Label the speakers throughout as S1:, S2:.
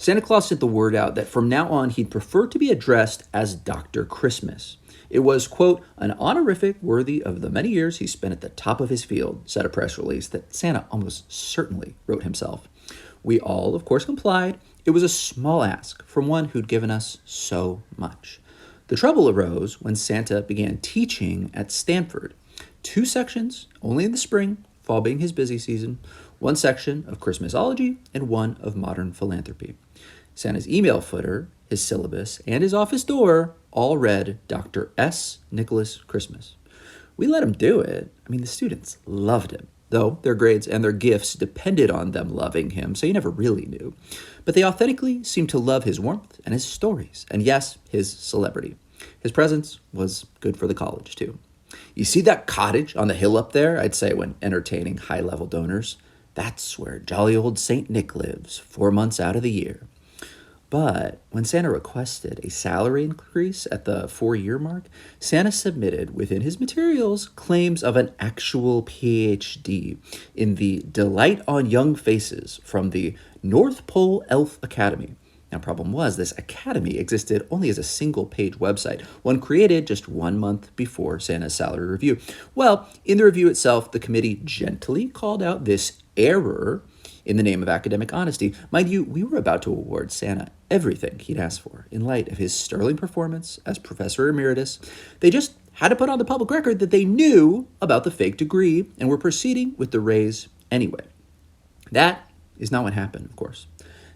S1: Santa Claus sent the word out that from now on he'd prefer to be addressed as Dr. Christmas. It was, quote, an honorific worthy of the many years he spent at the top of his field, said a press release that Santa almost certainly wrote himself. We all, of course, complied. It was a small ask from one who'd given us so much. The trouble arose when Santa began teaching at Stanford. 2 sections, only in the spring, fall being his busy season, 1 section of Christmasology and 1 of modern philanthropy. Santa's email footer, his syllabus, and his office door all read Dr. S. Nicholas Christmas. We let him do it. The students loved him, though their grades and their gifts depended on them loving him, so you never really knew. But they authentically seemed to love his warmth and his stories, and yes, his celebrity. His presence was good for the college, too. You see that cottage on the hill up there, I'd say when entertaining high-level donors? That's where jolly old St. Nick lives, 4 months out of the year. But when Santa requested a salary increase at the 4-year mark, Santa submitted within his materials claims of an actual PhD in the Delight on Young Faces from the North Pole Elf Academy. Now, problem was, this academy existed only as a single-page website, one created just 1 month before Santa's salary review. Well, in the review itself, the committee gently called out this error in the name of academic honesty. Mind you, we were about to award Santa everything he'd asked for in light of his sterling performance as professor emeritus. They just had to put on the public record that they knew about the fake degree and were proceeding with the raise anyway. That is not what happened, of course.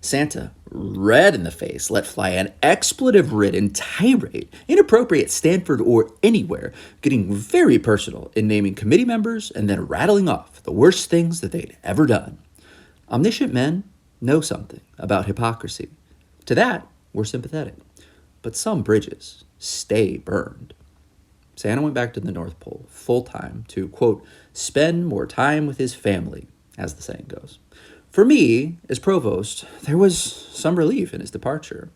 S1: Santa, red in the face, let fly an expletive-ridden tirade, inappropriate at Stanford or anywhere, getting very personal in naming committee members and then rattling off the worst things that they'd ever done. Omniscient men know something about hypocrisy. To that, we're sympathetic. But some bridges stay burned. Santa went back to the North Pole full-time to, quote, spend more time with his family, as the saying goes. For me, as provost, there was some relief in his departure.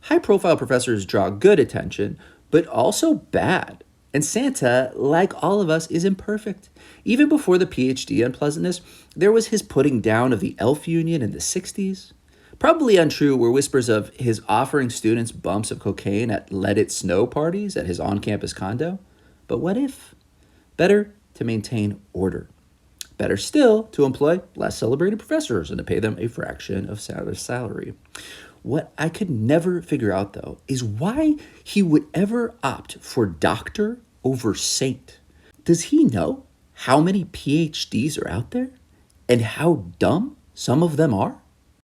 S1: High-profile professors draw good attention, but also bad. And Santa, like all of us, is imperfect. Even before the PhD unpleasantness, there was his putting down of the Elf Union in the 60s. Probably untrue were whispers of his offering students bumps of cocaine at Let It Snow parties at his on-campus condo. But what if? Better to maintain order. Better still to employ less celebrated professors and to pay them a fraction of Santa's salary. What I could never figure out, though, is why he would ever opt for doctor over saint. Does he know how many PhDs are out there and how dumb some of them are?